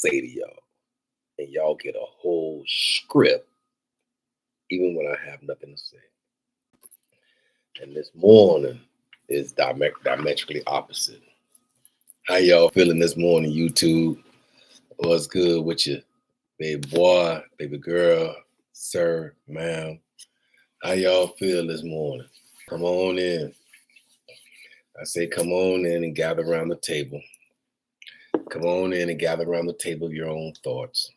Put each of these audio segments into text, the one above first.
say to y'all, and y'all get a whole script, even when I have nothing to say. And this morning is diametrically opposite. How y'all feeling this morning, YouTube? What's good with you, baby boy, baby girl, sir, ma'am? How y'all feel this morning? Come on in. I say come on in and gather around the table. Come on in and gather around the table of your own thoughts.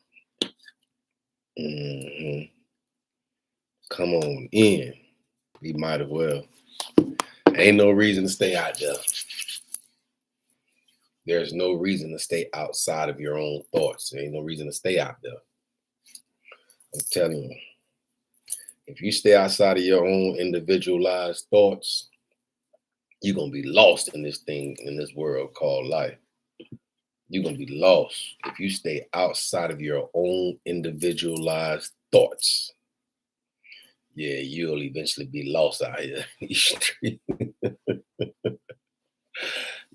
Come on in. We might as well. Ain't no reason to stay out there. There's no reason to stay outside of your own thoughts. There ain't no reason to stay out there. I'm telling you, if you stay outside of your own individualized thoughts, you're going to be lost in this thing, in this world called life. You're going to be lost if you stay outside of your own individualized thoughts. Yeah, you'll eventually be lost out here in the street.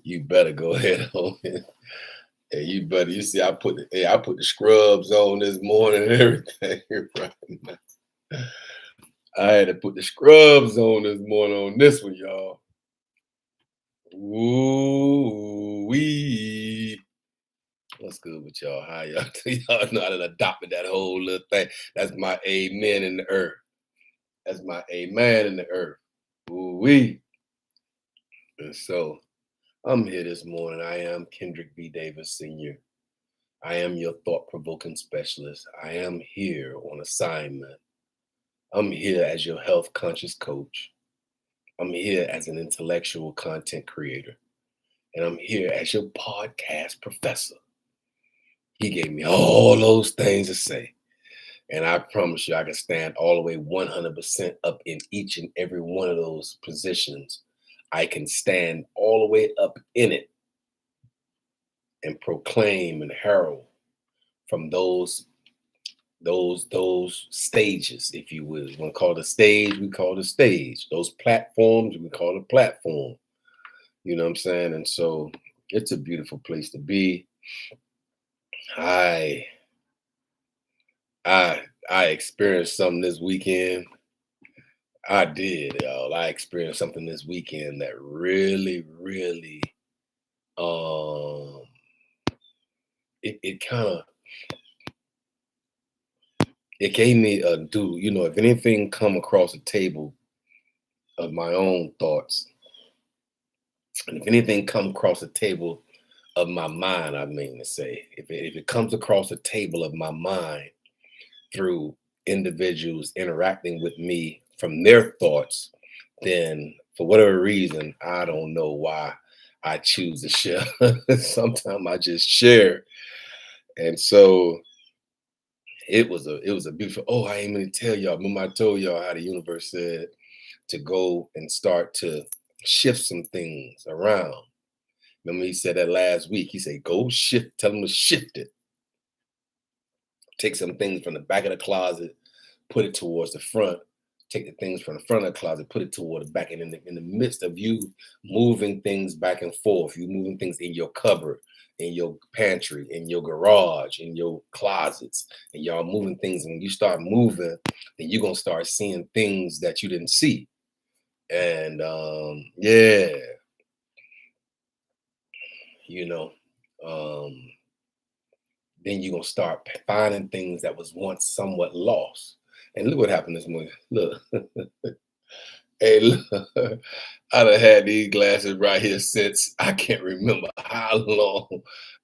You better go ahead on it. Hey, you see, I put the scrubs on this morning and everything right now. I had to put the scrubs on this morning on this one, y'all. Ooh-wee. What's good with y'all? How y'all? Y'all know I done adopted that whole little thing. That's my amen in the earth. That's my amen in the earth. Ooh-wee. And so I'm here this morning. I am Kendrick B. Davis Sr. I am your thought-provoking specialist. I am here on assignment. I'm here as your health-conscious coach. I'm here as an intellectual content creator. And I'm here as your podcast professor. He gave me all those things to say. And I promise you, I can stand all the way 100% up in each and every one of those positions. I can stand all the way up in it and proclaim and herald from those stages, if you will. You want to call it a stage, we call it a stage. Those platforms, we call it a platform. You know what I'm saying? And so it's a beautiful place to be. I experienced something this weekend. I did, y'all. I experienced something this weekend that really, really, it gave me a if anything come across the table of my own thoughts, and if anything come across the table of my mind, I mean to say, if it comes across the table of my mind through individuals interacting with me from their thoughts, then for whatever reason, I don't know why I choose to share. Sometimes I just share. And so it was a beautiful, I ain't gonna tell y'all. Remember I told y'all how the universe said to go and start to shift some things around. Remember he said that last week. He said, go shift, tell them to shift it. Take some things from the back of the closet, put it towards the front. Take the things from the front of the closet, put it toward the back. And in the midst of you moving things back and forth, you moving things in your cupboard, in your pantry, in your garage, in your closets, and y'all moving things. And when you start moving, then you're going to start seeing things that you didn't see. And then you're going to start finding things that was once somewhat lost. And look what happened this morning. Look. Hey, look. I done had these glasses right here since I can't remember how long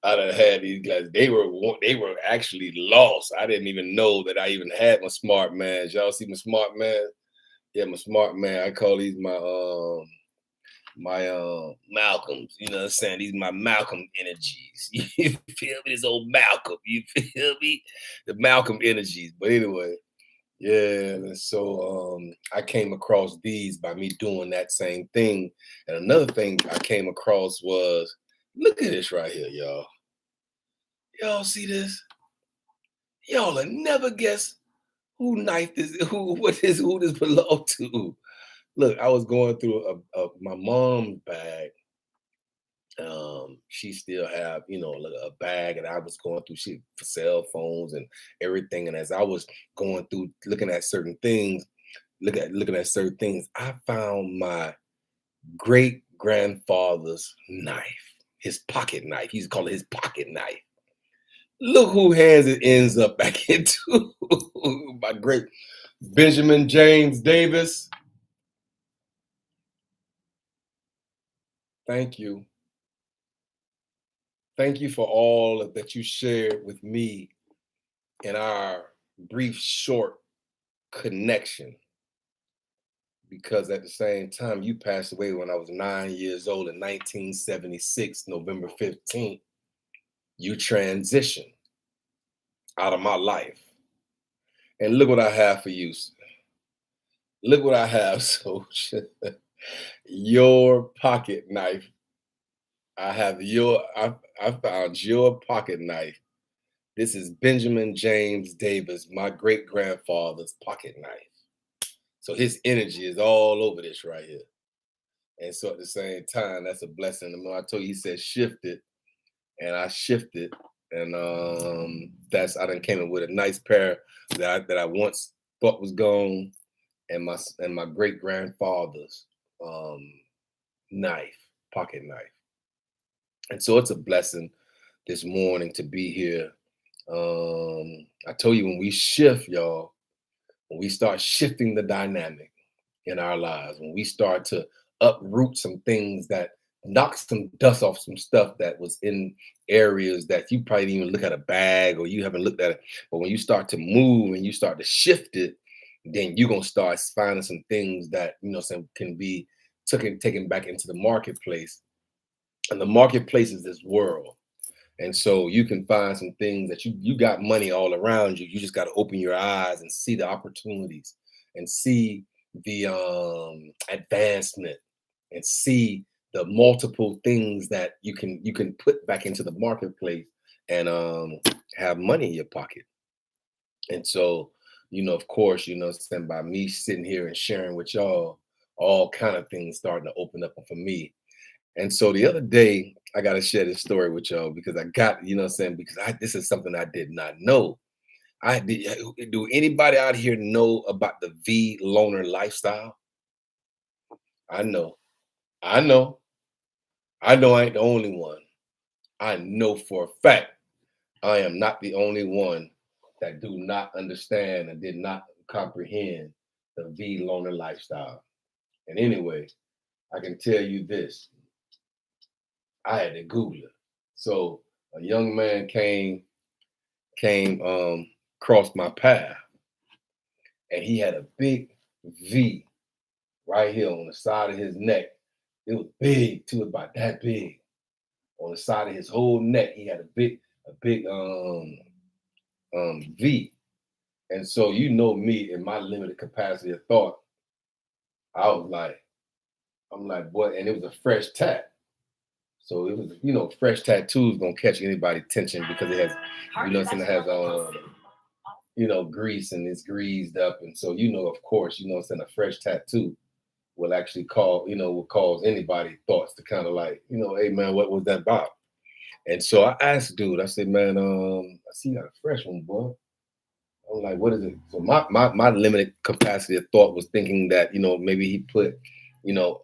I done had these glasses. They were actually lost. I didn't even know that I even had my smart mans. Y'all see my smart man? Yeah, my smart man. I call these my Malcolms. You know what I'm saying? These are my Malcolm energies. You feel me? This old Malcolm. You feel me? The Malcolm energies. But anyway. Yeah, and so I came across these by me doing that same thing. And another thing I came across was, look at this right here, y'all. Y'all see this? Y'all will never guess who this belonged to. Look, I was going through my mom's bag, She still have, like a bag, and I was going through shit for cell phones and everything. And as I was going through looking at certain things, looking at certain things, I found my great grandfather's knife, his pocket knife. He's called it his pocket knife. Look who hands it ends up back into my great Benjamin James Davis. Thank you. Thank you for all that you shared with me in our brief, short connection. Because at the same time, you passed away when I was 9 years old in 1976, November 15th. You transitioned out of my life. And look what I have for you. Look what I have, Soldier. Your pocket knife. I found your pocket knife. This is Benjamin James Davis, my great grandfather's pocket knife. So his energy is all over this right here. And so at the same time, that's a blessing. I told you, he said shift it, and I shifted. And I done came in with a nice pair that I once thought was gone, and my great grandfather's knife, pocket knife. And so it's a blessing this morning to be here. I told you, when we shift, y'all, when we start shifting the dynamic in our lives, when we start to uproot some things that knock some dust off some stuff that was in areas that you probably didn't even look at a bag, or you haven't looked at it. But when you start to move and you start to shift it, then you're gonna start finding some things that some can be taken back into the marketplace. And the marketplace is this world. And so you can find some things that you got money all around you. You just got to open your eyes and see the opportunities, and see the advancement, and see the multiple things that you can put back into the marketplace, and have money in your pocket. And so, of course, by me sitting here and sharing with y'all, all kind of things starting to open up for me. And so the other day, I got to share this story with y'all, because I got, because this is something I did not know. Do anybody out here know about the V loner lifestyle? I know, I know, I know I ain't the only one. I know for a fact I am not the only one that do not understand and did not comprehend the V loner lifestyle. And anyway, I can tell you this. I had to Google it. So a young man came crossed my path, and he had a big V right here on the side of his neck. It was big too, about that big. On the side of his whole neck, he had a big V. And so me, in my limited capacity of thought, I'm like, boy, and it was a fresh tat. So it was, fresh tattoos gonna catch anybody's attention, because it has, it has grease, and it's greased up. And so, of course, a fresh tattoo will actually will cause anybody thoughts to kind of like, hey man, what was that about? And so I asked dude, I said, man, I see you got a fresh one, boy. I'm like, what is it? So my limited capacity of thought was thinking that, maybe he put, you know,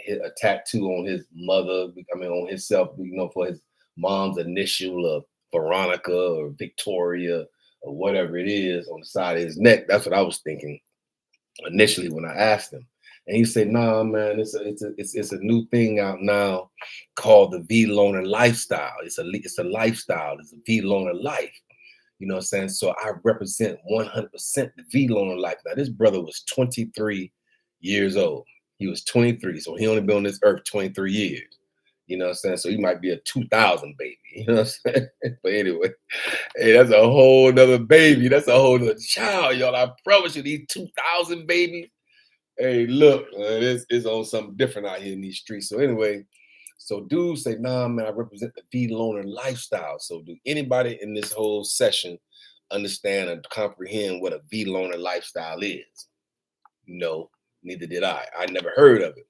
a tattoo on his mother, on himself, for his mom's initial of Veronica or Victoria or whatever it is on the side of his neck. That's what I was thinking initially when I asked him. And he said, "Nah, man, it's a new thing out now called the V loner lifestyle. It's a lifestyle. It's a V loner life. You know what I'm saying? So I represent 100% the V loner life. Now, this brother was 23 years old. He was 23, so he only been on this earth 23 years. You know what I'm saying? So he might be a 2000 baby. You know what I'm saying? But anyway, hey, that's a whole nother baby. That's a whole nother child, y'all. I promise you, these 2000 babies. Hey, look, it's on something different out here in these streets. So anyway, so dudes say, nah, man, I represent the V loner lifestyle. So do anybody in this whole session understand and comprehend what a V loner lifestyle is? No, neither did I. I never heard of it.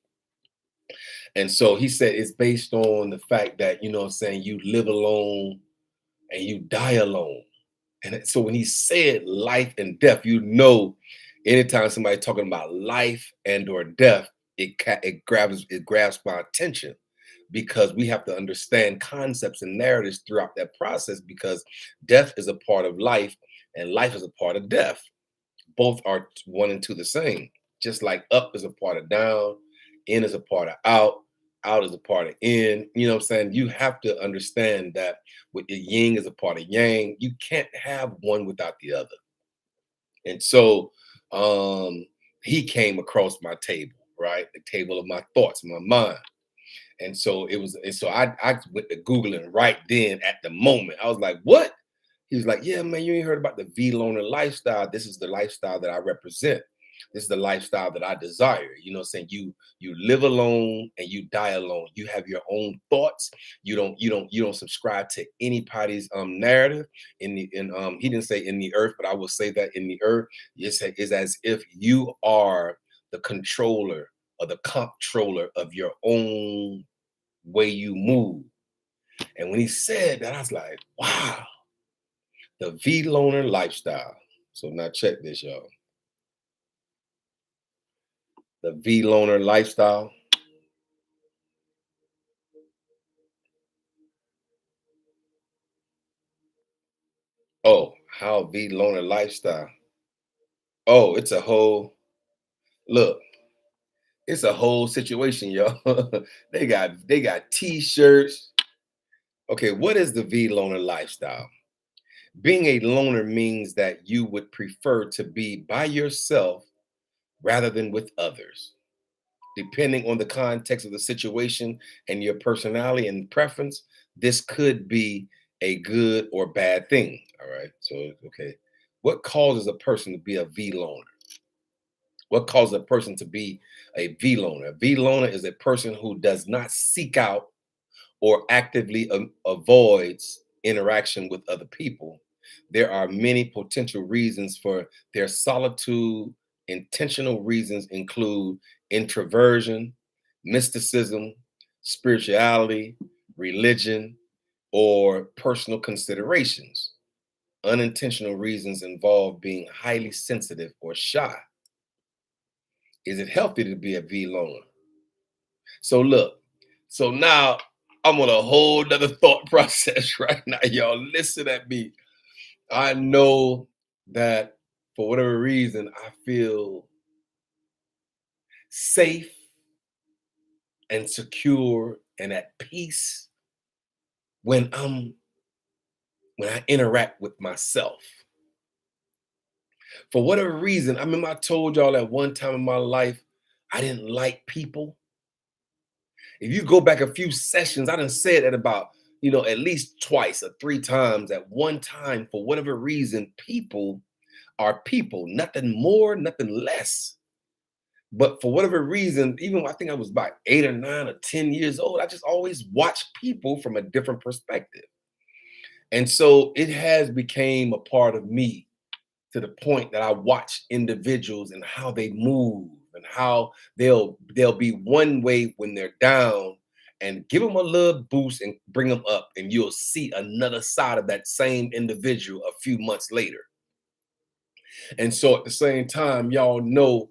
And so he said it's based on the fact that, you know what I'm saying, you live alone and you die alone. So when he said life and death, you know, anytime somebody talking about life and or death, it grabs my attention because we have to understand concepts and narratives throughout that process because death is a part of life and life is a part of death. Both are one and two the same. Just like up is a part of down, in is a part of out, out is a part of in. You know what I'm saying? You have to understand that with the yin is a part of yang. You can't have one without the other. And so he came across my table, right? The table of my thoughts, my mind. And so I went to Googling right then at the moment. I was like, what? He was like, yeah, man, you ain't heard about the V loner lifestyle. This is the lifestyle that I represent. This is the lifestyle that I desire. You know what I'm saying? You live alone and you die alone. You have your own thoughts. You don't subscribe to anybody's narrative. He didn't say in the earth, but I will say that in the earth, it's as if you are the controller or the comptroller of your own way you move. And when he said that, I was like, wow, the V loner lifestyle. So now check this, y'all. The V loner lifestyle. Oh, how V loner lifestyle. Oh, it's a whole look. It's a whole situation, y'all. they got t-shirts. Okay, what is the V loner lifestyle? Being a loner means that you would prefer to be by yourself rather than with others. Depending on the context of the situation and your personality and preference, this could be a good or bad thing. All right. So, okay. What causes a person to be a V loner? What causes a person to be a V loner? A V loner is a person who does not seek out or actively avoids interaction with other people. There are many potential reasons for their solitude. Intentional reasons include introversion, mysticism, spirituality, religion, or personal considerations. Unintentional reasons involve being highly sensitive or shy. Is it healthy to be a V loner? So look, so now I'm on a whole nother thought process right now. Y'all listen at me. I know that for whatever reason, I feel safe and secure and at peace when I interact with myself. For whatever reason, I remember I told y'all at one time in my life, I didn't like people. If you go back a few sessions, I done said that about, at least twice or three times at one time, for whatever reason, people are people, nothing more, nothing less. But for whatever reason, even I think I was about 8 or 9 or 10 years old, I just always watched people from a different perspective. And so it has became a part of me to the point that I watch individuals and how they move and how they'll be one way when they're down and give them a little boost and bring them up and you'll see another side of that same individual a few months later. And so at the same time, y'all know,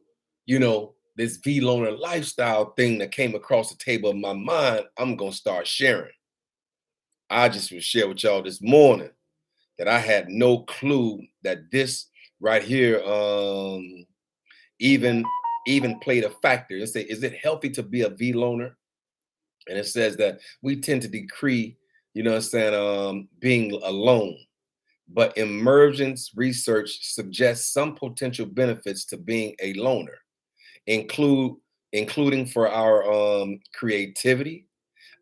this V loner lifestyle thing that came across the table of my mind, I'm gonna start sharing. I just will share with y'all this morning that I had no clue that this right here even even played a factor. It say, is it healthy to be a V loner? And it says that we tend to decree, being alone. But emergence research suggests some potential benefits to being a loner, include including for our creativity,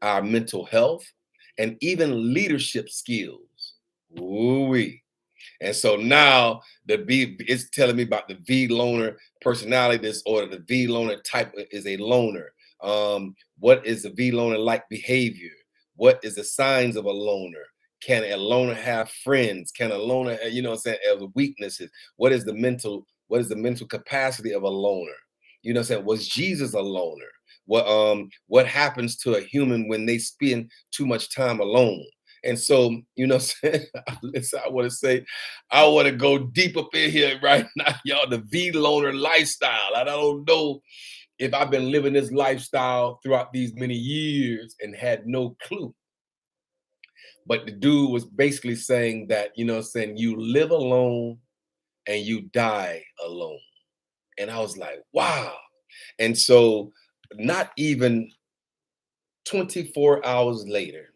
our mental health, and even leadership skills. Ooh-wee. And so now the V is telling me about the V loner personality disorder. The V loner type is a loner. What is the V loner like behavior? What is the signs of a loner? Can a loner have friends? Can a loner, have weaknesses? What is the mental capacity of a loner? Was Jesus a loner? what happens to a human when they spend too much time alone. And so, listen, I want to go deep up in here right now, y'all. The V loner lifestyle. I don't know if I've been living this lifestyle throughout these many years and had no clue. But the dude was basically saying that, you live alone and you die alone. And I was like, wow. And so, not even 24 hours later,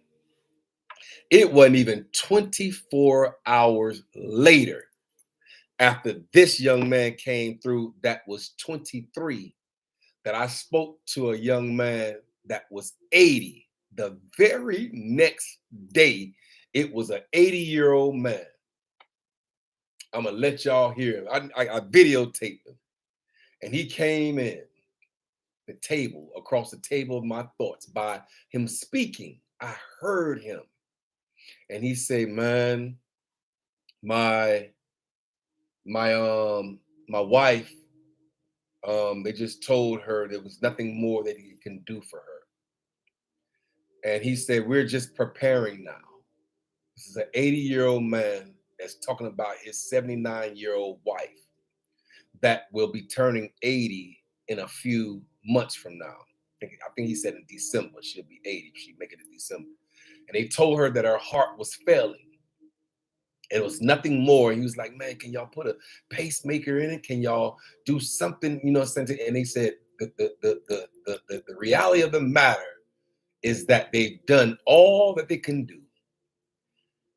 it wasn't even 24 hours later after this young man came through that was 23, that I spoke to a young man that was 80. The very next day, it was an 80-year-old man. I'm gonna let y'all hear him. I videotaped him, and he came in the table, across the table of my thoughts, by him speaking. I heard him, and he said, "Man, my my my wife, they just told her there was nothing more that he can do for her." And he said, "We're just preparing now." This is an 80-year-old man that's talking about his 79-year-old wife that will be turning 80 in a few months from now. I think he said in December she'll be 80. She'd make it in December. And they told her that her heart was failing. It was nothing more. He was like, "Man, can y'all put a pacemaker in it? Can y'all do something?" And they said the reality of the matter is that they've done all that they can do.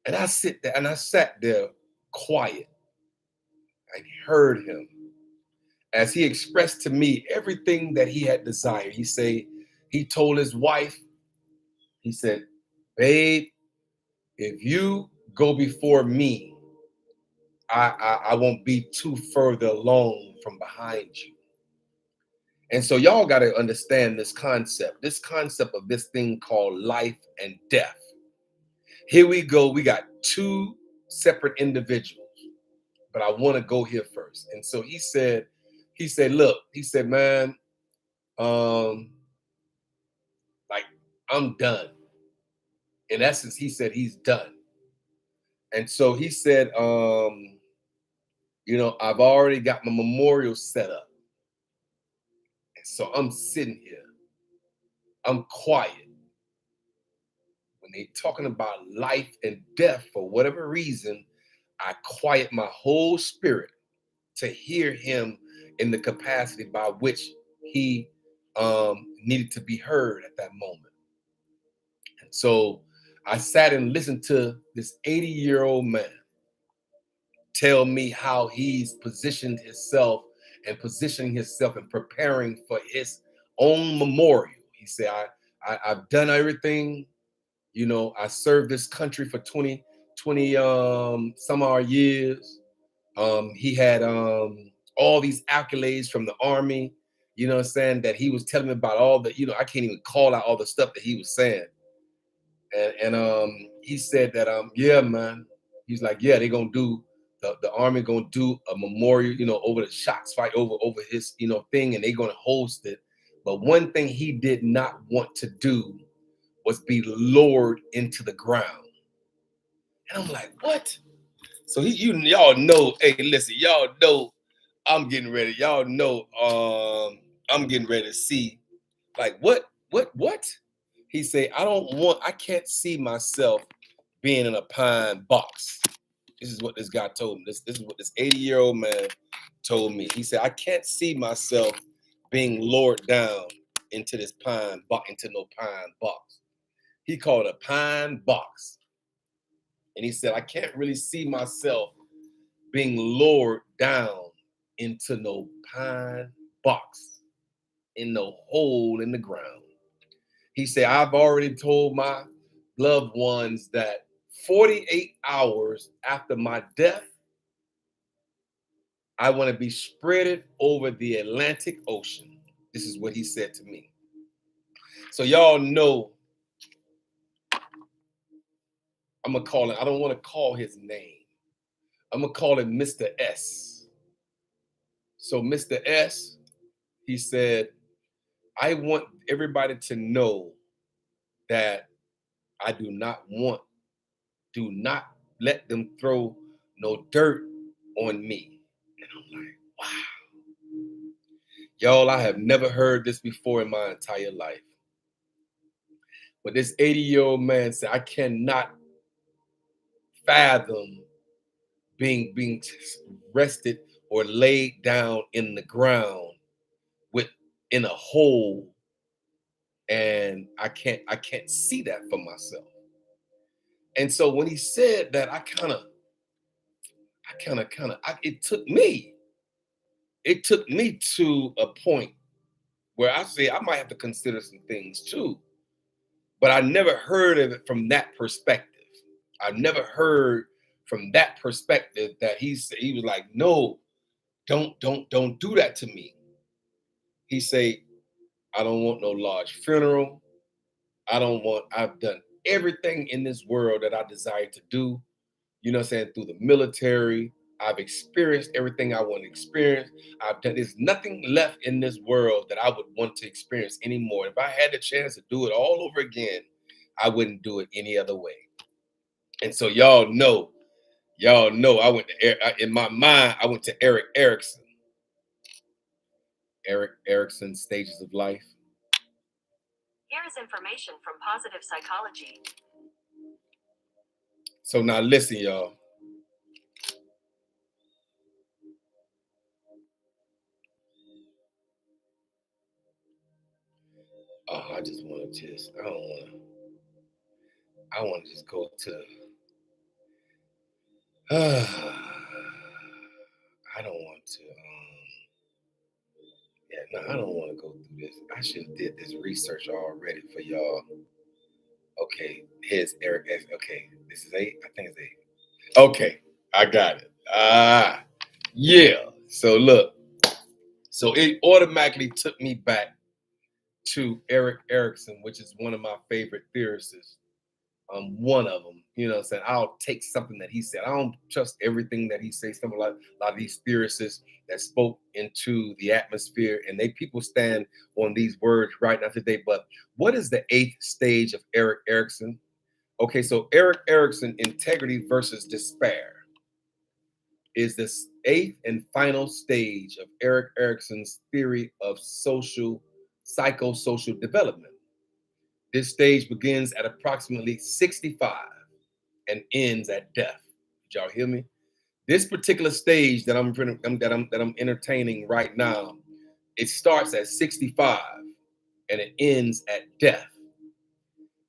And I sat there quiet. I heard him as he expressed to me everything that he had desired. He told his wife, he said, "Babe, if you go before me, I won't be too further along from behind you." And so y'all got to understand this concept of this thing called life and death. Here we go. We got two separate individuals, but I want to go here first. And so look, he said, "Man, um, like, I'm done." In essence, he said he's done. And so he said, "I've already got my memorial set up." And so I'm sitting here, I'm quiet. When they talking about life and death, for whatever reason, I quiet my whole spirit to hear him in the capacity by which he needed to be heard at that moment. And so I sat and listened to this 80-year-old man tell me how he's positioned himself and positioning himself and preparing for his own memorial. He said, I've done everything. I served this country for 20 some odd years. He had all these accolades from the army, what I'm saying, that he was telling me about all the, I can't even call out all the stuff that he was saying. And he said that, yeah, man, he's like, yeah, they're gonna do the army gonna do a memorial, over the shots fight over his, thing, and they're gonna host it. But one thing he did not want to do was be lowered into the ground. And I'm like, what? So y'all know, hey, listen, y'all know I'm getting ready. Y'all know I'm getting ready to see, like, what? He said, I can't see myself being in a pine box. This is what this guy told me. This is what this 80-year-old man told me. He said, "I can't see myself being lowered down into this pine box, into no pine box." He called it a pine box. And he said, "I can't really see myself being lowered down into no pine box, in no hole in the ground." He said, "I've already told my loved ones that 48 hours after my death, I want to be spreaded over the Atlantic Ocean." This is what he said to me. So y'all know, I'm going to call him, I don't want to call his name. I'm going to call him Mr. S. So Mr. S, he said, I want everybody to know that I do not let them throw no dirt on me. And I'm like, wow, y'all, I have never heard this before in my entire life. But this 80-year-old man said, I cannot fathom being rested or laid down in the ground with in a hole, and I can't see that for myself. And so when he said that, it took me to a point where I say I might have to consider some things too. But I never heard of it from that perspective. I've never heard from that perspective that he was like, no, don't do that to me. He say, I don't want no large funeral. I've done everything in this world that I desire to do, you know what I'm saying, through the military. I've experienced everything I want to experience. There's nothing left in this world that I would want to experience anymore. If I had the chance to do it all over again, I wouldn't do it any other way. And so y'all know, in my mind, I went to Eric Erickson. Eric Erickson's Stages of Life. Here is information from Positive Psychology. So now listen, y'all. Oh, I just want to I want to just go to, I don't want to, yeah, no, I don't want to go through this. I should have did this research already for y'all. Okay, here's Eric. Okay, this is 8. I think it's 8. Okay, I got it. Yeah. So look, so it automatically took me back to Eric Erickson, which is one of my favorite theorists. One of them, you know what I'm saying? I'll take something that he said. I don't trust everything that he says. Some a lot of these theorists that spoke into the atmosphere, and people stand on these words right now today. But what is the 8th stage of Eric Erickson? Okay, so Eric Erickson, integrity versus despair, is the 8th and final stage of Eric Erickson's theory of psychosocial development. This stage begins at approximately 65 and ends at death. Did y'all hear me? This particular stage that I'm entertaining right now, it starts at 65 and it ends at death.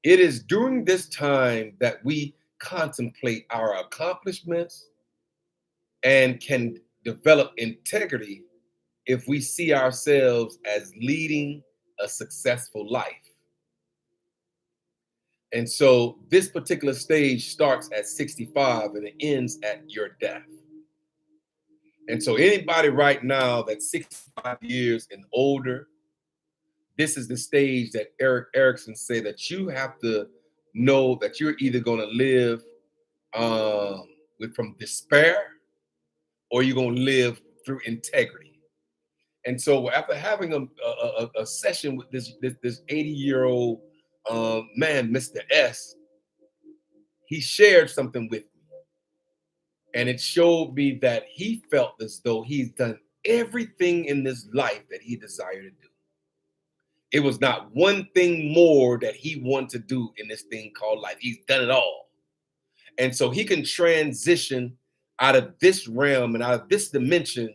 It is during this time that we contemplate our accomplishments and can develop integrity if we see ourselves as leading a successful life. And so this particular stage starts at 65 and it ends at your death. And so anybody right now that's 65 years and older, this is the stage that Eric Erickson said that you have to know that you're either going to live from despair or you're going to live through integrity. And so after having a session with this 80-year-old man, Mr. S, he shared something with me. And it showed me that he felt as though he's done everything in this life that he desired to do. It was not one thing more that he wanted to do in this thing called life. He's done it all. And so he can transition out of this realm and out of this dimension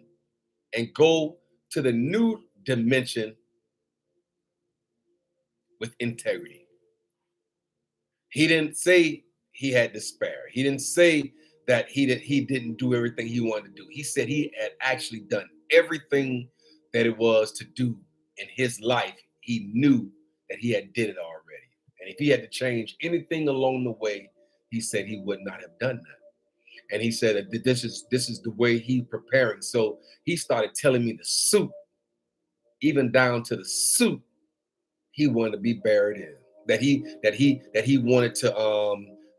and go to the new dimension with integrity. He didn't say he had despair. He didn't say that he didn't do everything he wanted to do. He said he had actually done everything that it was to do in his life. He knew that he had did it already. And if he had to change anything along the way, he said he would not have done that. And he said that this is the way he preparing. So he started telling me the suit, even down to the suit he wanted to be buried in, that he wanted to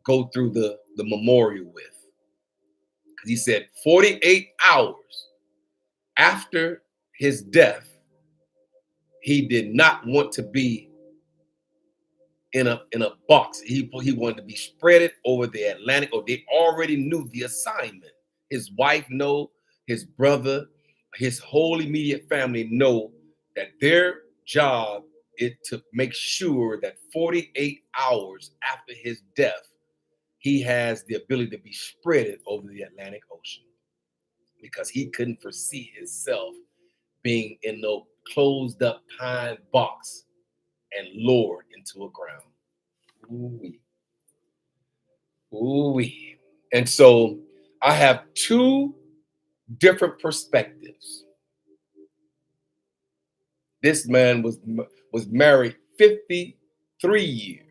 go through the memorial with. Because he said 48 hours after his death, He did not want to be in a box. He wanted to be spread it over the Atlantic, or they already knew the assignment. His wife know, his brother, his whole immediate family know that their job is to make sure that 48 hours after his death, he has the ability to be spread it over the Atlantic Ocean, because he couldn't foresee himself being in no closed up pine box and lowered into a ground. Ooh-wee. Ooh-wee. And so I have two different perspectives. This man was married 53 years.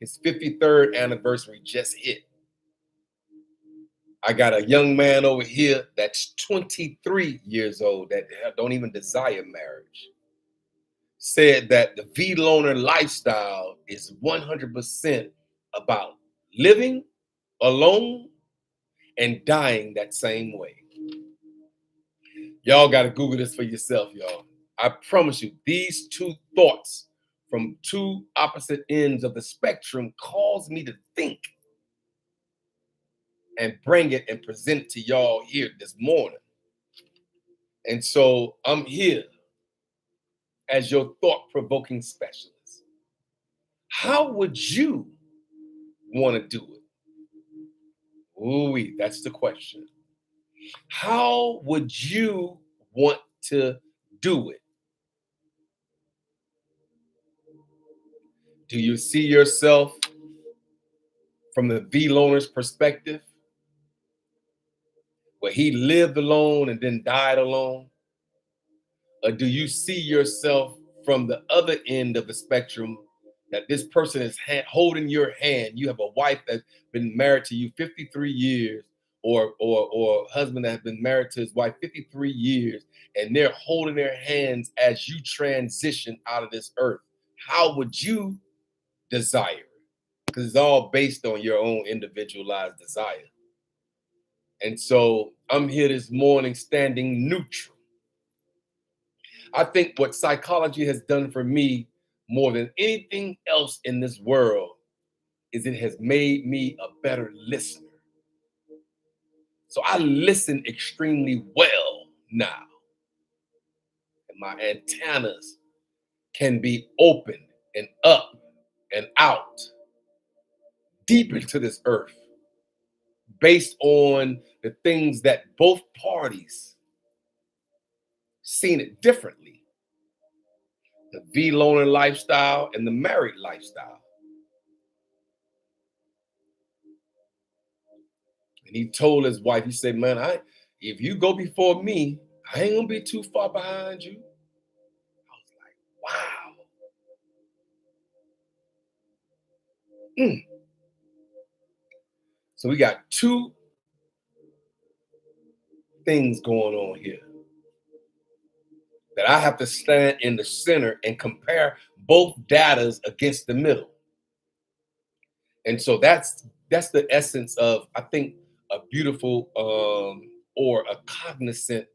His 53rd anniversary just hit. I got a young man over here that's 23 years old that don't even desire marriage. Said that the V loner lifestyle is 100% about living alone and dying that same way. Y'all got to Google this for yourself, y'all. I promise you, these two thoughts from two opposite ends of the spectrum cause me to think and bring it and present it to y'all here this morning. And so I'm here as your thought-provoking specialist. How would you want to do it? Ooh, that's the question. How would you want to do it? Do you see yourself from the V loner's perspective, where he lived alone and then died alone? Or do you see yourself from the other end of the spectrum, that this person is holding your hand? You have a wife that's been married to you 53 years, or husband that has been married to his wife 53 years, and they're holding their hands as you transition out of this earth. How would you desire it? Because it's all based on your own individualized desire. And so I'm here this morning standing neutral. I think what psychology has done for me more than anything else in this world is it has made me a better listener. So I listen extremely well now. And my antennas can be open and up and out deep into this earth, based on the things that both parties seen it differently. The V loner lifestyle and the married lifestyle. And he told his wife, he said, man, if you go before me, I ain't gonna be too far behind you. I was like, wow. Mm. So we got two things going on here that I have to stand in the center and compare both datas against the middle. And so that's the essence of, I think, a beautiful or a cognizant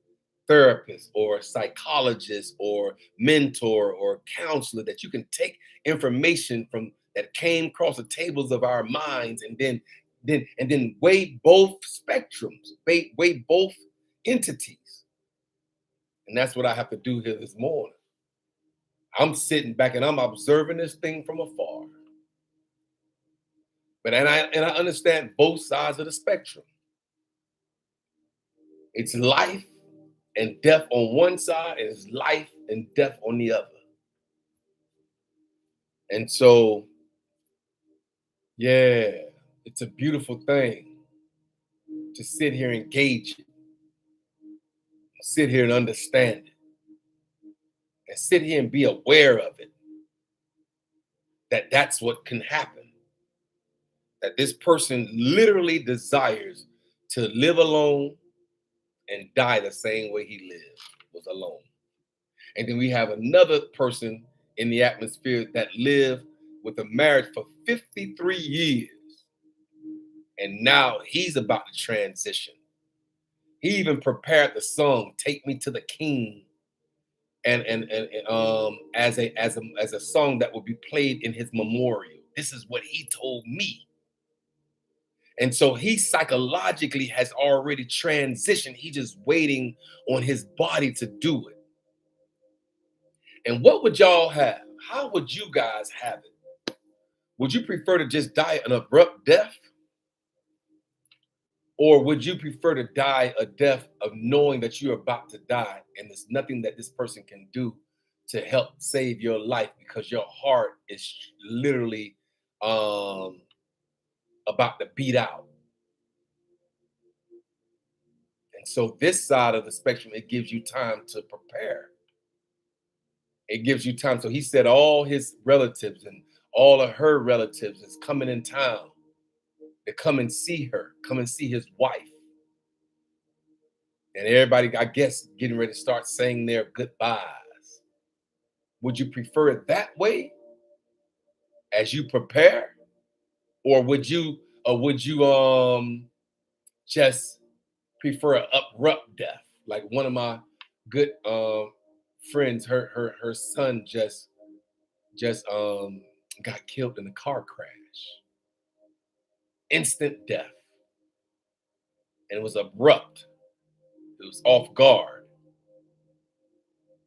therapist or psychologist or mentor or counselor, that you can take information from that came across the tables of our minds, and then weigh both spectrums, weigh both entities. And that's what I have to do here this morning. I'm sitting back and I'm observing this thing from afar. But I understand both sides of the spectrum. It's life and death on one side, and it's life and death on the other. And so, yeah, it's a beautiful thing to sit here and gauge it, sit here and understand it, and sit here and be aware of it. That's what can happen. That this person literally desires to live alone and die the same way he lived, was alone. And then we have another person in the atmosphere that lived with a marriage for 53 years. And now he's about to transition. He even prepared the song, Take Me to the King. as a song that will be played in his memorial. This is what he told me. And so he psychologically has already transitioned. He's just waiting on his body to do it. And what would y'all have? How would you guys have it? Would you prefer to just die an abrupt death? Or would you prefer to die a death of knowing that you're about to die and there's nothing that this person can do to help save your life because your heart is literally um, about to beat out? And so this side of the spectrum, it gives you time to prepare. It gives you time. So he said all his relatives and all of her relatives is coming in town to come and see her, come and see his wife. And everybody, I guess, getting ready to start saying their goodbyes. Would you prefer it that way as you prepare? Or would you just prefer an abrupt death? Like one of my good friends, her son just got killed in a car crash. Instant death. And it was abrupt. It was off guard.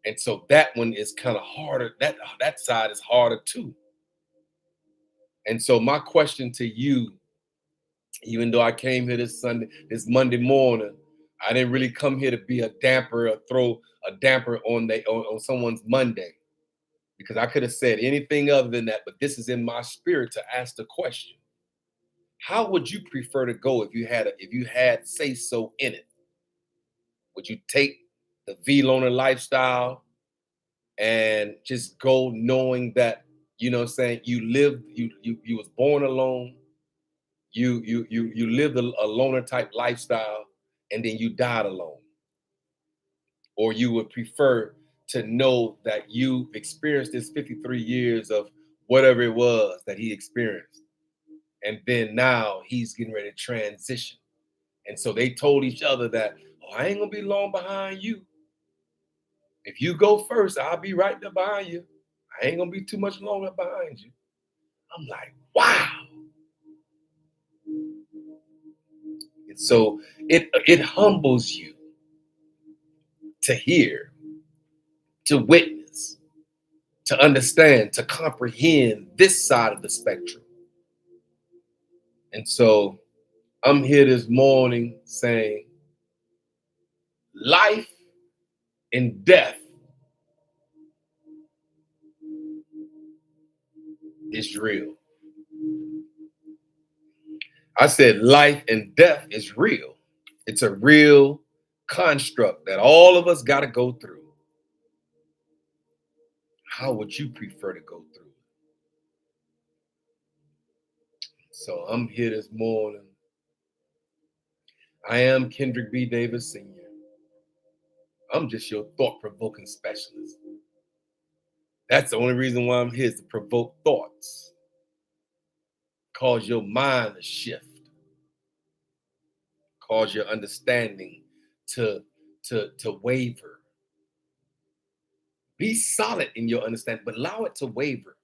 And so that one is kind of harder. That side is harder too. And so my question to you, even though I came here this Monday morning, I didn't really come here to be a damper or throw a damper on someone's Monday, because I could have said anything other than that. But this is in my spirit to ask the question: how would you prefer to go if you had say so in it? Would you take the V loner lifestyle and just go knowing that, what I'm saying, you was born alone, you lived a loner type lifestyle, and then you died alone? Or you would prefer to know that you experienced this 53 years of whatever it was that he experienced, and then now he's getting ready to transition, and so they told each other that, oh, I ain't gonna be long behind you. If you go first, I'll be right there behind you. I ain't gonna be too much longer behind you. I'm like, wow. And so it humbles you to hear, to witness, to understand, to comprehend this side of the spectrum. And so I'm here this morning saying life and death is real. I said life and death is real. It's a real construct that all of us got to go through. How would you prefer to go through it? So I'm here this morning. I am Kendrick B. Davis Sr. I'm just your thought-provoking specialist. That's the only reason why I'm here, is to provoke thoughts, cause your mind to shift, cause your understanding to waver. Be solid in your understanding, but allow it to waver.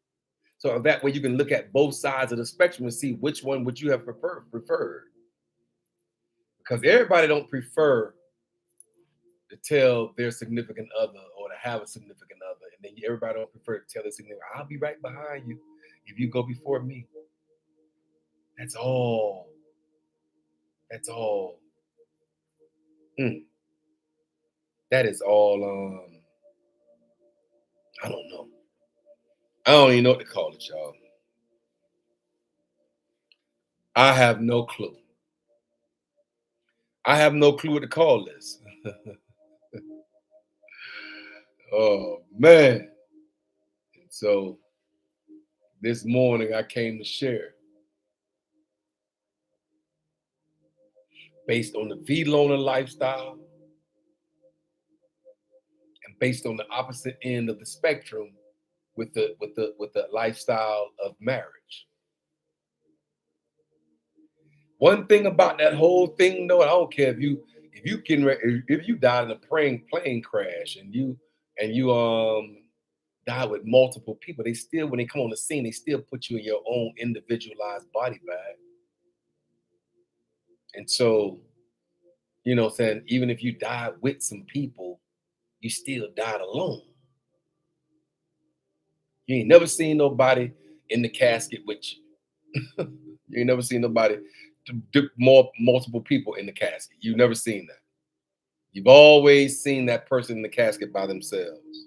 So that way you can look at both sides of the spectrum and see which one would you have preferred. Because everybody don't prefer to tell their significant other or to have a significant other. And then everybody don't prefer to tell their significant other, I'll be right behind you if you go before me. That's all. That's all. That is all. I don't know. I don't even know what to call it, y'all. I have no clue. I have no clue what to call this. Oh man. And so this morning I came to share based on the V loner lifestyle and based on the opposite end of the spectrum with the lifestyle of marriage. One thing about that whole thing, though, I don't care if you died in a plane crash and and you die with multiple people, they still, when they come on the scene, they still put you in your own individualized body bag. And so, saying, even if you died with some people, you still died alone. You ain't never seen nobody in the casket with you. You ain't never seen nobody multiple people in the casket. You've never seen that. You've always seen that person in the casket by themselves.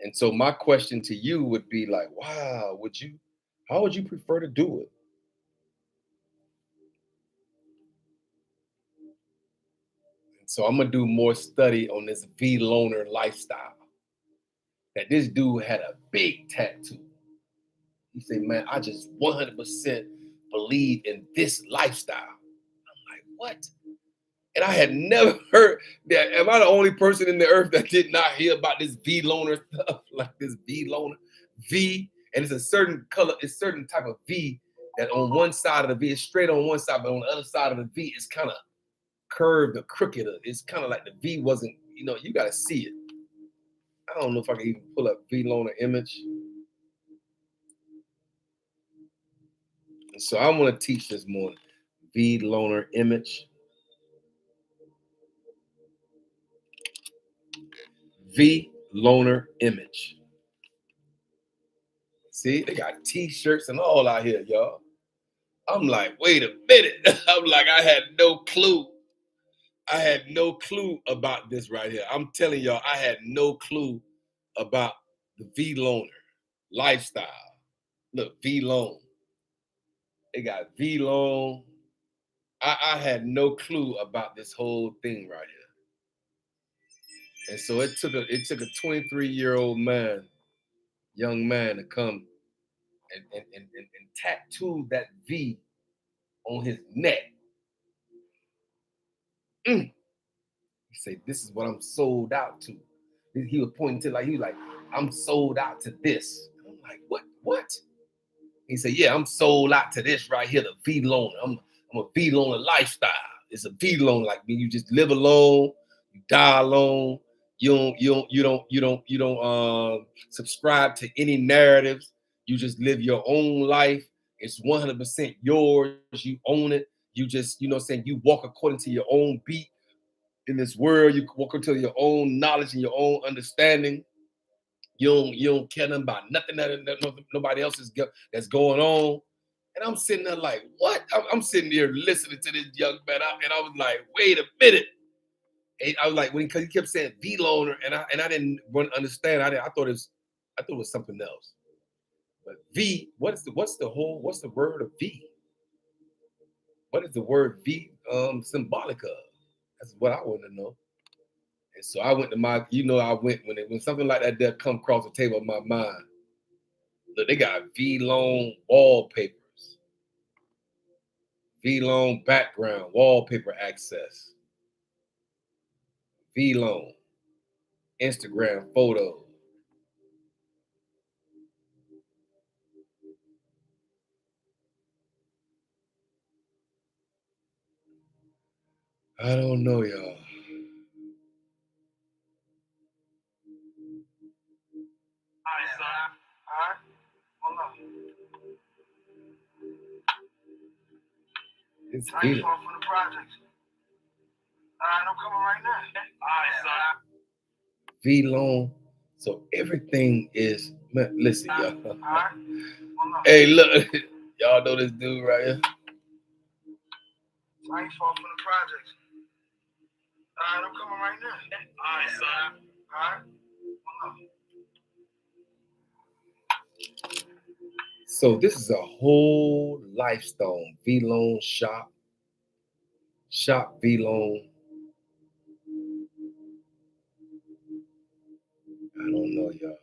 And so my question to you would be like, wow, how would you prefer to do it? And so I'm gonna do more study on this V loner lifestyle. That this dude had a big tattoo. He said, man, I just 100% believe in this lifestyle. I'm like, what? And I had never heard that. Am I the only person in the earth that did not hear about this V loner stuff? Like this V loner V, and it's a certain color, it's certain type of V that on one side of the V is straight on one side, but on the other side of the V is kind of curved or crooked. It's kind of like the V wasn't, you got to see it. I don't know if I can even pull up V loner image. And so I want to teach this morning. V loner image. V loner image. See, they got t-shirts and all out here, y'all. I'm like, wait a minute. I'm like, I had no clue. I had no clue about this right here. I'm telling y'all, I had no clue about the V loner lifestyle. Look, V loan. They got V loan. I had no clue about this whole thing right here. And so it took a 23-year-old young man to come and tattoo that V on his neck. He said, this is what I'm sold out to. He was pointing to, he was like, I'm sold out to this. And I'm like, what? He said, yeah, I'm sold out to this right here, the V loner. I'm a V loner lifestyle. It's a V loner, like when you just live alone, you die alone. You don't subscribe to any narratives. You just live your own life. It's 100% yours. You own it. You just, you walk according to your own beat in this world. You walk into your own knowledge and your own understanding. You don't care nothing about nothing that nobody else that's going on. And I'm sitting there like, what? I'm sitting there listening to this young man, and I was like, wait a minute. And I was like, because he kept saying V loner, and I didn't understand. I thought it was something else. But V, what's the word of V? What is the word V symbolic of? That's what I want to know. And so I went to when something like that come across the table of my mind. Look, they got V-Lone wallpapers, V-Lone background, wallpaper access, V-Lone Instagram photos. I don't know, y'all. It's V. From the projects. I'm coming right now. V-Lone. So everything is, man, listen, y'all. Hey, look, y'all know this dude right here. I ain't far from the projects. I'm coming right now. All right, son. All right. So this is a whole lifestyle. V-Lone shop. Shop V-Lone. I don't know, y'all.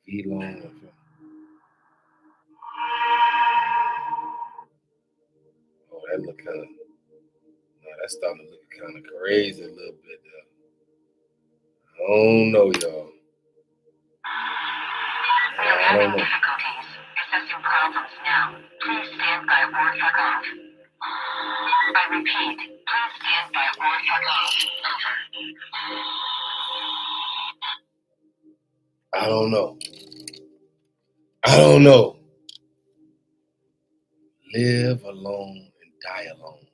V-Lone. Oh, that look kind of. No, that's starting to look kind of crazy a little bit there. I don't know, y'all. I don't know. Difficulties. Assessing problems now. Please stand by 1 second. I Repeat. Please stand by or hug off. Over. I don't know. I don't know. Live alone and die alone.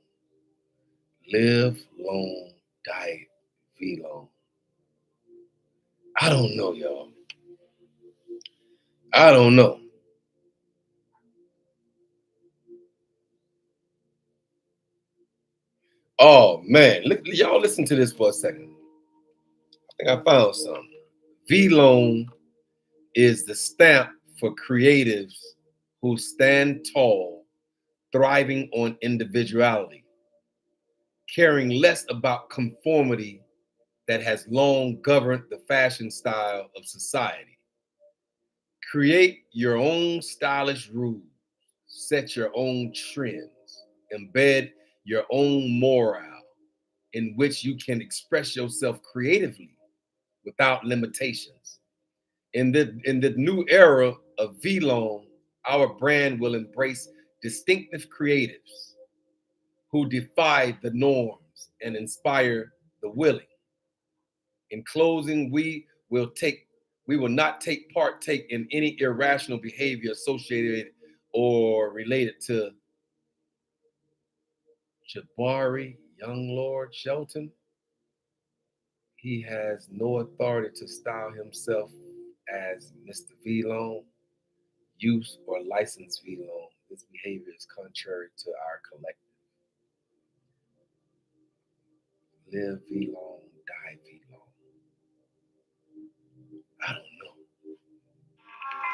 Live long, die long. I don't know, y'all. I don't know. Oh man, y'all listen to this for a second. I think I found something. V-Loan is the stamp for creatives who stand tall, thriving on individuality, caring less about conformity that has long governed the fashion style of society. Create your own stylish rules, set your own trends, embed your own morale in which you can express yourself creatively without limitations. In the new era of V-Loan, our brand will embrace distinctive creatives who defy the norms and inspire the willing. In closing, we will not partake in any irrational behavior associated or related to Jabari Young Lord Shelton. He has no authority to style himself as Mr. V-Loan, use or license V-Loan. This behavior is contrary to our collective. Live V-Loan, die V-Loan. I don't know.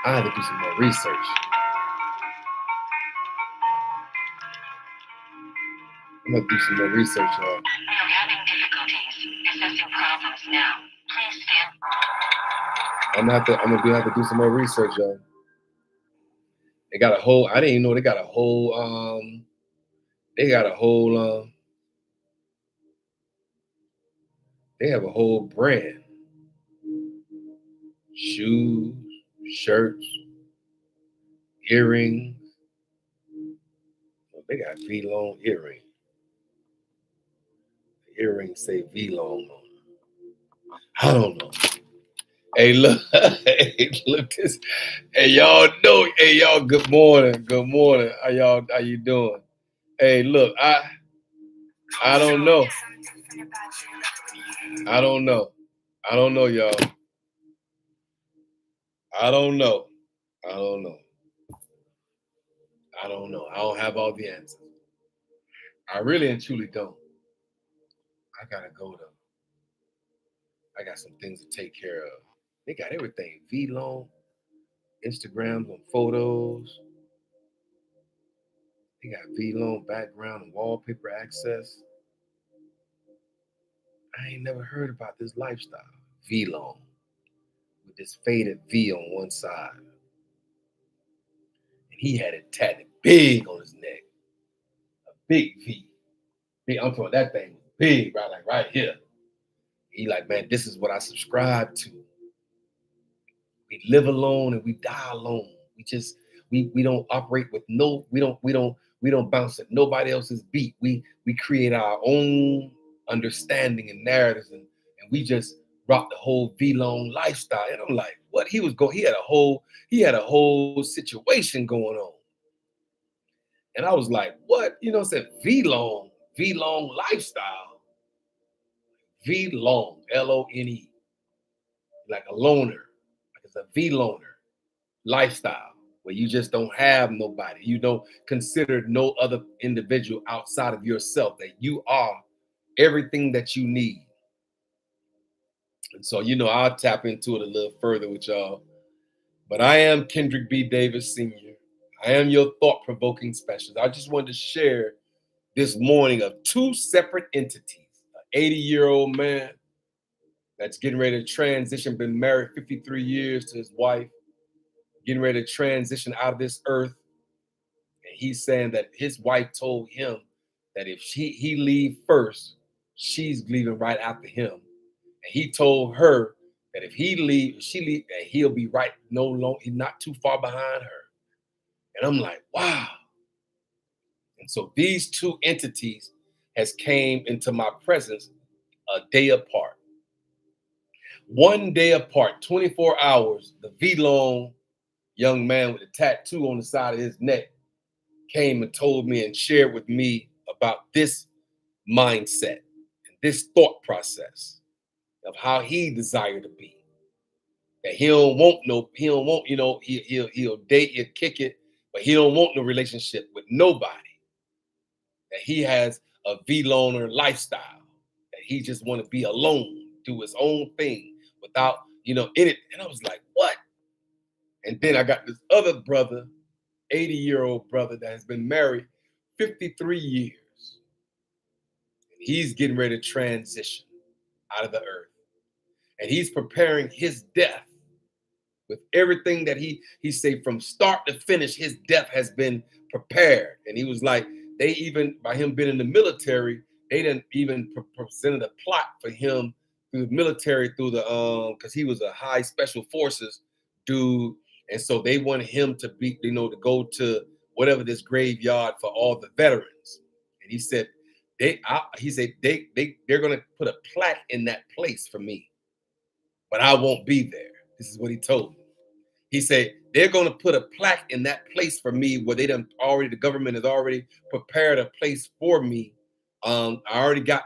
I had to do some more research. I'm gonna do some more research on. We are having difficulties assessing problems now. Please stand. I'm gonna have to do some more research, y'all. They got a whole. I didn't even know they got a whole. They got a whole. They have a whole brand. Shoes, shirts, earrings. They got V-Long earrings. The earrings say V-Long on them. I don't know. Hey, look, hey, look this. Hey, y'all know. Hey, y'all. Good morning. Good morning. How you doing? Hey, look. I don't know. I don't know. I don't know, y'all. I don't know. I don't know. I don't know. I don't have all the answers. I really and truly don't. I gotta go though. I got some things to take care of. They got everything. V-Long, Instagrams and photos. They got V-Long background and wallpaper access. I ain't never heard about this lifestyle. V-Long. With this faded V on one side. And he had it tatted big on his neck. A big V. Big, I'm talking that thing was big, right? Like right here. He like, man, this is what I subscribe to. We live alone and we die alone. We don't operate with we don't bounce at nobody else's beat. We create our own understanding and narratives and we just rock the whole V-Long lifestyle. And I'm like, what? He had a whole situation going on. And I was like, what? Said V-Long lifestyle. V-Long, Lone, like a loner. Like it's a V-Loner lifestyle where you just don't have nobody. You don't consider no other individual outside of yourself, that you are everything that you need. And so, I'll tap into it a little further with y'all. But I am Kendrick B. Davis Sr. I am your thought-provoking specialist. I just wanted to share this morning of two separate entities. An 80-year-old man that's getting ready to transition, been married 53 years to his wife, getting ready to transition out of this earth. And he's saying that his wife told him that if he leave first, she's leaving right after him. And he told her that if she leave, that he'll be right he's not too far behind her. And I'm like, wow. And so these two entities has came into my presence a day apart. One day apart, 24 hours, the V-Long young man with a tattoo on the side of his neck came and told me and shared with me about this mindset and this thought process of how he desired to be. That he don't want, he'll date, he'll kick it, but he don't want no relationship with nobody. That he has a V-loner lifestyle. That he just want to be alone, do his own thing without, in it. And I was like, what? And then I got this other brother, 80-year-old brother that has been married 53 years. He's getting ready to transition out of the earth. And he's preparing his death with everything that he said from start to finish, his death has been prepared. And he was like, they even, by him being in the military, they didn't even presented a plot for him through the military, through the because he was a high special forces dude. And so they wanted him to be, to go to whatever this graveyard for all the veterans. And he said, they're gonna put a plaque in that place for me, but I won't be there. This is what he told me. He said, they're going to put a plaque in that place for me where the government has already prepared a place for me. I already got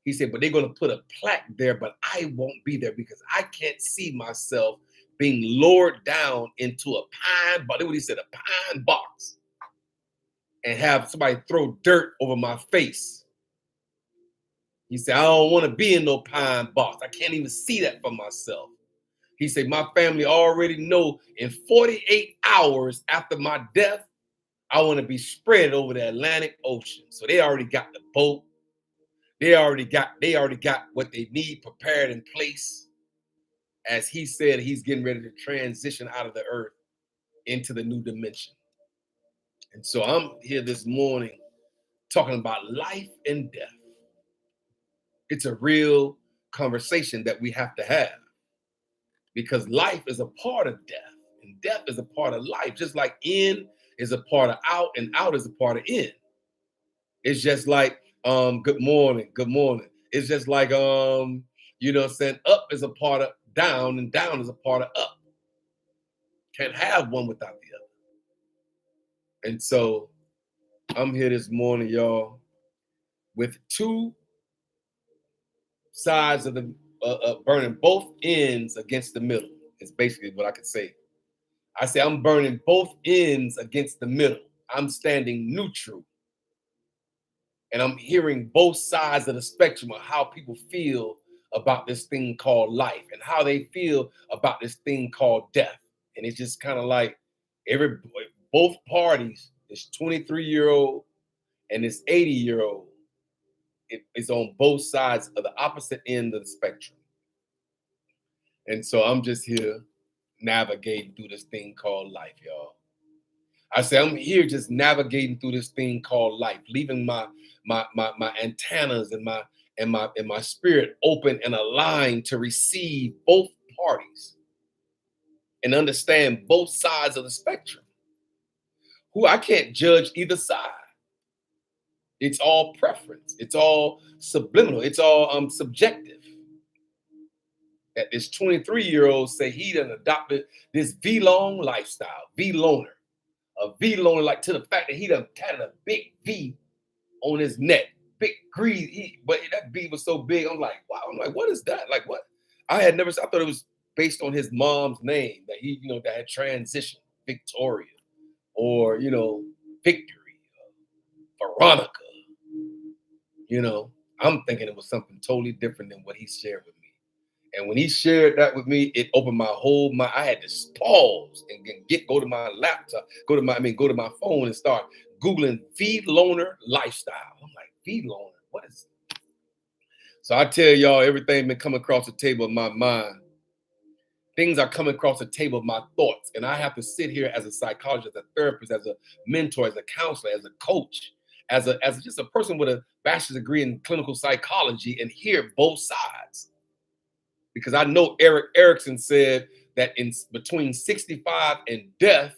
he said, but they're going to put a plaque there, but I won't be there because I can't see myself being lowered down into a pine box. What he said, a pine box, and have somebody throw dirt over my face. He said, I don't want to be in no pine box. I can't even see that for myself. He said, my family already know in 48 hours after my death, I want to be spread over the Atlantic Ocean. So they already got the boat. They already got what they need prepared in place. As he said, he's getting ready to transition out of the earth into the new dimension. And so I'm here this morning talking about life and death. It's a real conversation that we have to have, because life is a part of death and death is a part of life, just like in is a part of out and out is a part of in. It's just like good morning. It's just like saying up is a part of down and down is a part of up. Can't have one without the other. And so I'm here this morning, y'all, with two sides of the burning both ends against the middle. Is basically what I could say. I say I'm burning both ends against the middle. I'm standing neutral. And I'm hearing both sides of the spectrum of how people feel about this thing called life and how they feel about this thing called death. And it's just kind of like both parties, this 23-year-old and this 80-year-old, is on both sides of the opposite end of the spectrum. And so I'm just here navigating through this thing called life, y'all. I say I'm here just navigating through this thing called life, leaving my antennas and my spirit open and aligned to receive both parties and understand both sides of the spectrum. I can't judge either side. It's all preference. It's all subliminal. It's all subjective. That this 23-year-old say he done adopted this V-long lifestyle, V-loner. A V-loner, like to the fact that he done tatted a big V on his neck, big grease. But that V was so big, I'm like, wow. I'm like, what is that? Like, what? I thought it was based on his mom's name that he, that had transitioned, Victoria, or Victory, Veronica. I'm thinking it was something totally different than what he shared with me. And when he shared that with me, it opened my whole mind. I had to pause and go to my laptop, go to my phone and start Googling V-loner lifestyle. I'm like, V-loner, what is it? So I tell y'all, everything been coming across the table of my mind. Things are coming across the table of my thoughts. And I have to sit here as a psychologist, as a therapist, as a mentor, as a counselor, as a coach, as just a person with a bachelor's degree in clinical psychology, and hear both sides. Because I know Erik Erikson said that in between 65 and death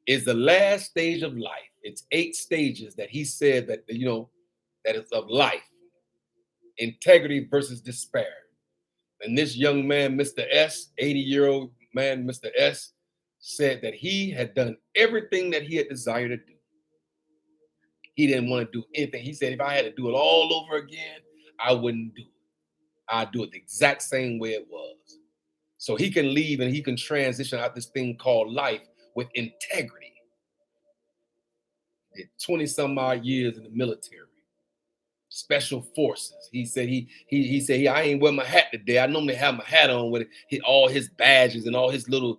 is the last stage of life. It's 8 stages that he said that, that is of life, integrity versus despair. And this young man, Mr. S, 80-year-old man, Mr. S, said that he had done everything that he had desired to do. He didn't want to do anything. He said, if I had to do it all over again, I wouldn't do it. I'd do it the exact same way it was. So he can leave and he can transition out this thing called life with integrity. Did 20 some odd years in the military, special forces. He said he said I ain't wear my hat today. I normally have my hat on with all his badges and all his little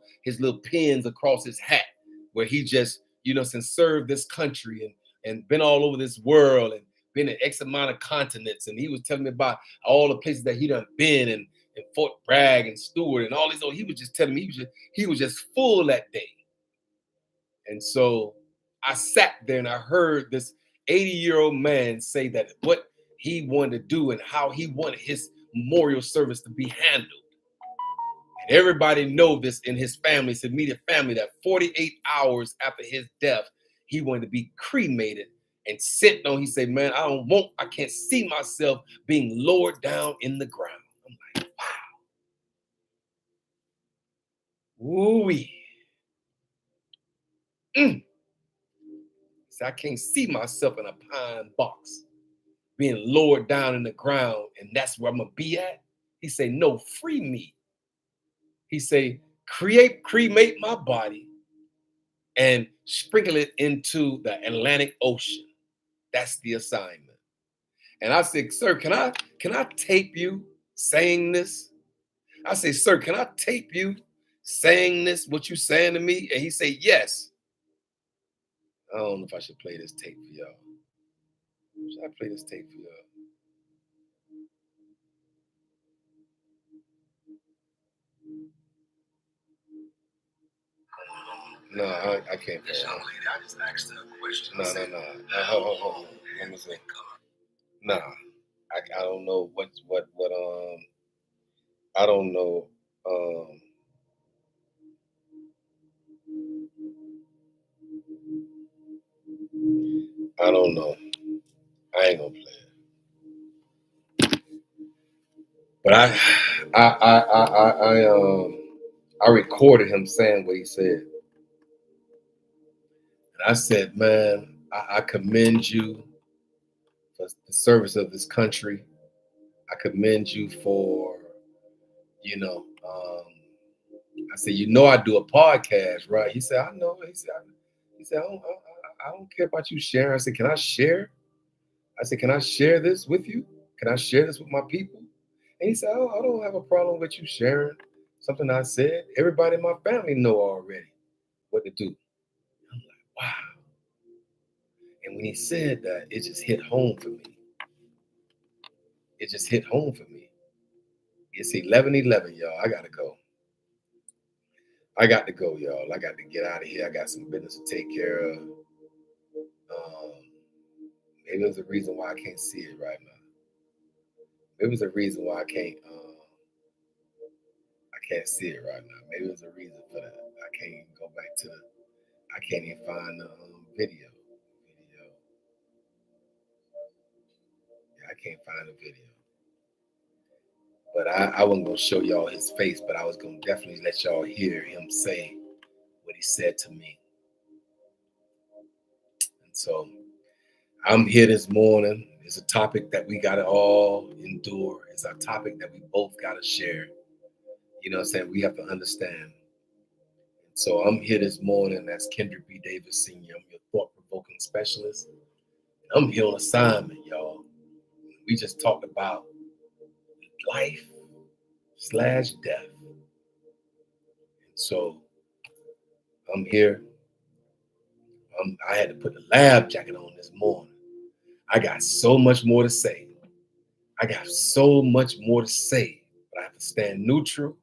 pins across his hat, where he just since served this country and been all over this world and been in X amount of continents. And he was telling me about all the places that he done been in Fort Bragg and Stewart and all these. He was just telling me he was just full that day. And so I sat there and I heard this 80-year-old man say that what he wanted to do and how he wanted his memorial service to be handled. And everybody know this in his family, his immediate family, that 48 hours after his death, he wanted to be cremated and sitting on. He said, man, I can't see myself being lowered down in the ground. I'm like, wow. Woo-wee. So I can't see myself in a pine box being lowered down in the ground, and that's where I'm gonna be at. He say, no, free me. He say, cremate my body and sprinkle it into the Atlantic Ocean. That's the assignment. And I said, sir, can I tape you saying this? I say, sir, can I tape you saying this, what you saying to me? And he said, yes. I don't know if I should play this tape for y'all. Should I play this tape for y'all? No, I can't. This young lady, I just asked her a question. No. Hold on. Let me see. Nah, I don't know what I don't know. I don't know. I ain't gonna play it. But I recorded him saying what he said. And I said, man, I commend you for the service of this country. I commend you for, I said, I do a podcast, right? He said, I know. He said, I don't care about you sharing. I said, can I share? I said, can I share this with you? Can I share this with my people? And he said, I don't have a problem with you sharing something I said. Everybody in my family know already what to do. I'm like, wow. And when he said that, it just hit home for me. It just hit home for me. It's 11:11, y'all. I got to go. I got to go, y'all. I got to get out of here. I got some business to take care of. Maybe there's a reason why I can't see it right now. Maybe there's a reason why I can't see it right now. Maybe there's a reason for that. I can't even go back to I can't even find the video. Yeah, I can't find the video. But I wasn't gonna show y'all his face, but I was gonna definitely let y'all hear him say what he said to me. And so I'm here this morning. It's a topic that we gotta all endure. It's a topic that we both gotta share. You know what I'm saying? We have to understand. So I'm here this morning as Kendrick B. Davis Sr. I'm your thought-provoking specialist. I'm here on assignment, y'all. We just talked about life/death. And so I'm here. I had to put the lab jacket on this morning. I got so much more to say. But I have to stand neutral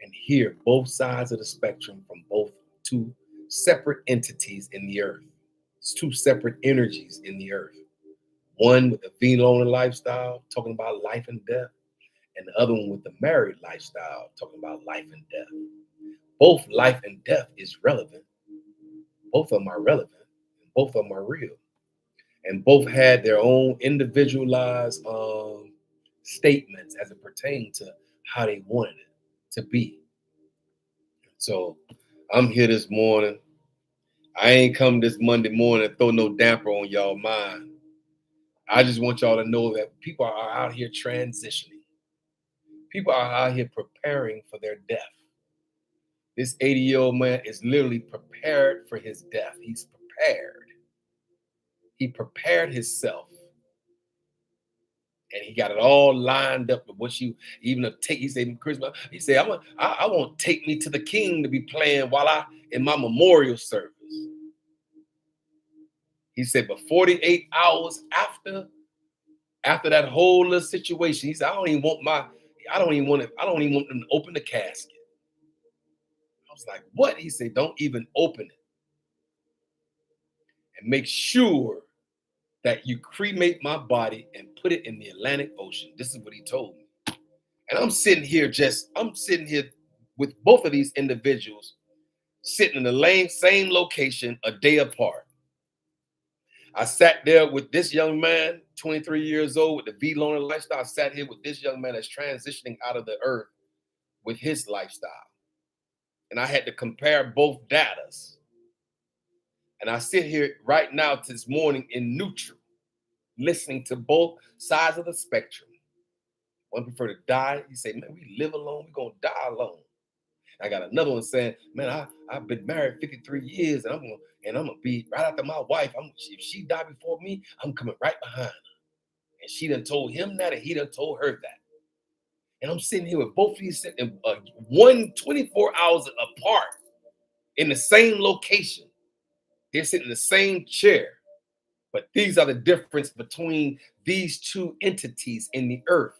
and hear both sides of the spectrum from both two separate entities in the earth. It's two separate energies in the earth. One with the V-loner lifestyle, talking about life and death, and the other one with the married lifestyle, talking about life and death. Both life and death is relevant. Both of them are relevant. And both of them are real. and both had their own individualized statements as it pertained to how they wanted it to be. So I'm here this morning. I ain't come this Monday morning to throw no damper on y'all mind. I just want y'all to know that people are out here transitioning. People are out here preparing for their death. This 80-year-old man is literally prepared for his death. He's prepared. He prepared himself. And he got it all lined up with what you even take. He said, Christmas, he said, I want Take Me to the King to be playing while I in my memorial service. He said, but 48 hours after that whole little situation, he said, I don't even want them to open the casket. I was like, what? He said, don't even open it. And make sure that you cremate my body and put it in the Atlantic Ocean. This is what he told me. And I'm sitting here with both of these individuals sitting in the same location a day apart. I sat there with this young man, 23 years old, with the V loner lifestyle. I sat here with this young man that's transitioning out of the earth with his lifestyle. And I had to compare both datas. And I sit here right now this morning in neutral, listening to both sides of the spectrum. One prefer to die. He say, man, we live alone, we're gonna die alone. I got another one saying, man, I've been married 53 years and I'm gonna be right after my wife. If she died before me, I'm coming right behind her. And she done told him that, and he done told her that. And I'm sitting here with both of these sitting 24 hours apart in the same location. They're sitting in the same chair. But these are the difference between these two entities in the earth.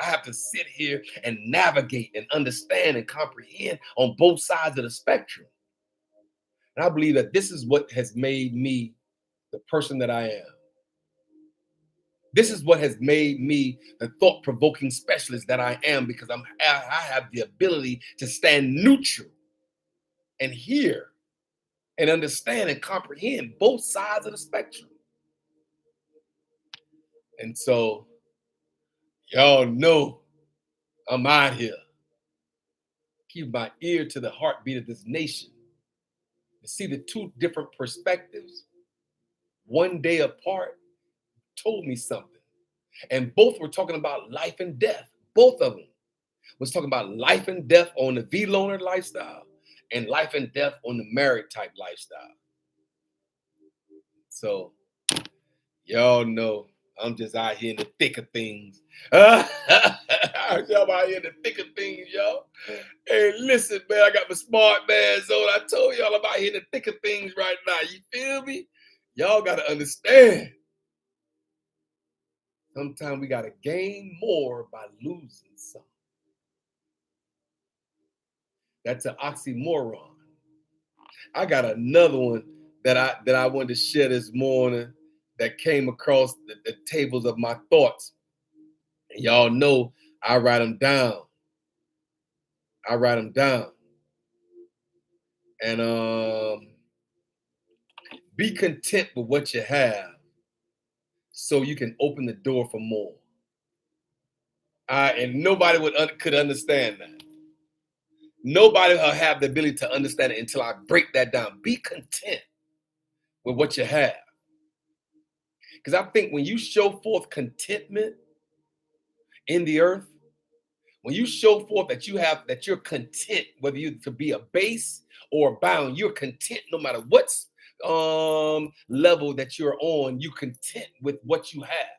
I have to sit here and navigate and understand and comprehend on both sides of the spectrum. And I believe that this is what has made me the person that I am. This is what has made me the thought-provoking specialist that I am, because I have the ability to stand neutral and hear and understand and comprehend both sides of the spectrum. And so, y'all know I'm out here. Keep my ear to the heartbeat of this nation to see the two different perspectives, one day apart, told me something. And both were talking about life and death. Both of them was talking about life and death on the V-loner lifestyle and life and death on the married type lifestyle. So y'all know I'm just out here in the thick of things. Y'all out here in the thick of things, y'all. Hey, listen, man, I got my smart man zone. I told y'all I'm out here in the thick of things right now. You feel me? Y'all got to understand. Sometimes we got to gain more by losing some. That's an oxymoron. I got another one that I wanted to share this morning that came across the tables of my thoughts. And y'all know I write them down. And be content with what you have so you can open the door for more. And nobody could understand that. Nobody will have the ability to understand it until I break that down. Be content with what you have. Because I think when you show forth contentment in the earth, when you show forth that you're content, whether you to be a base or a bound, you're content no matter what level that you're on, you're content with what you have.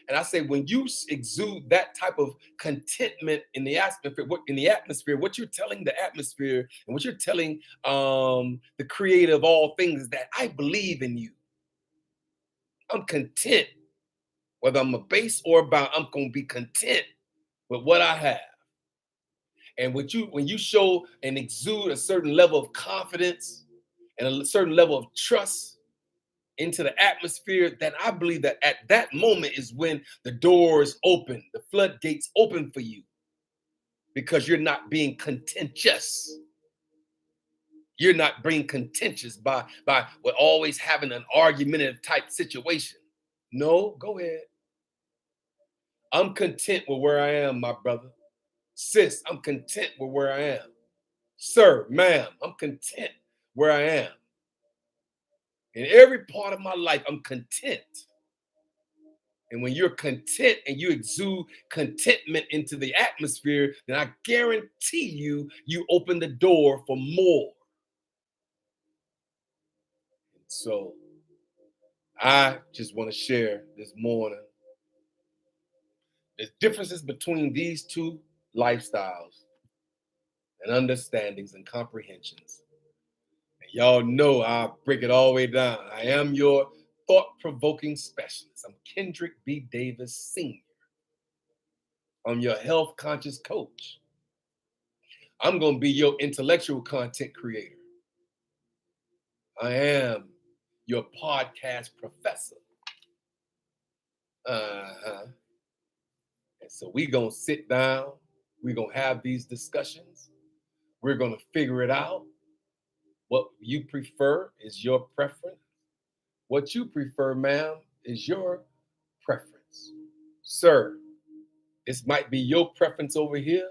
And I say, when you exude that type of contentment in the atmosphere, what you're telling the atmosphere and what you're telling the creator of all things is that I believe in you. I'm content, whether I'm a base or a bound. I'm going to be content with what I have. And when you show and exude a certain level of confidence and a certain level of trust into the atmosphere, then I believe that at that moment is when the doors open, the floodgates open for you, because you're not being contentious. You're not being contentious by with always having an argumentative type situation. No, go ahead. I'm content with where I am, my brother. Sis, I'm content with where I am. Sir, ma'am, I'm content where I am. In every part of my life, I'm content. And when you're content and you exude contentment into the atmosphere, then I guarantee you open the door for more. So I just want to share this morning the differences between these two lifestyles and understandings and comprehensions. And y'all know I'll break it all the way down. I am your thought-provoking specialist. I'm Kendrick B. Davis Sr. I'm your health conscious coach. I'm going to be your intellectual content creator. I am your podcast professor. And so we're going to sit down. We're going to have these discussions. We're going to figure it out. What you prefer is your preference. What you prefer, ma'am, is your preference. Sir, this might be your preference over here.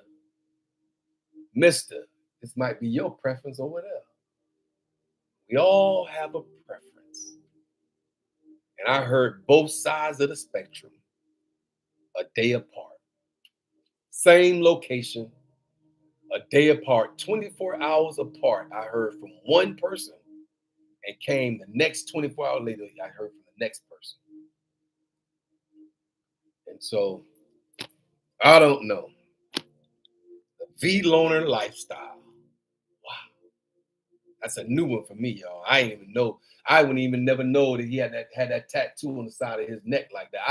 Mister, this might be your preference over there. We all have a preference. And I heard both sides of the spectrum a day apart. Same location, a day apart, 24 hours apart. I heard from one person and came the next 24 hours later, I heard from the next person. And so, I don't know. The V-loner lifestyle. Wow. That's a new one for me, y'all. I didn't even know. I wouldn't even never know that he had that tattoo on the side of his neck like that.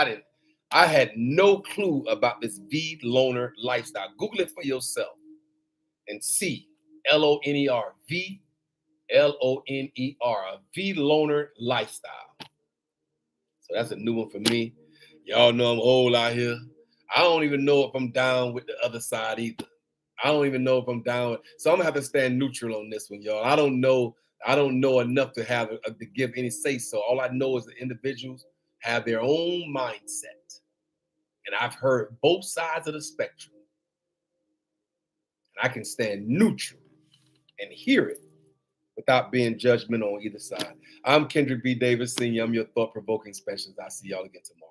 I had no clue about this V-loner lifestyle. Google it for yourself and see L-O-N-E-R, V-L-O-N-E-R, a V-loner lifestyle. So that's a new one for me. Y'all know I'm old out here. I don't even know if I'm down with the other side either. I don't even know if I'm down with, so I'm gonna have to stand neutral on this one, y'all. I don't know enough to have to give any say so. All I know is that individuals have their own mindset. And I've heard both sides of the spectrum. And I can stand neutral and hear it without being judgmental on either side. I'm Kendrick B. Davis Sr. I'm your thought-provoking specialist. I'll see y'all again tomorrow.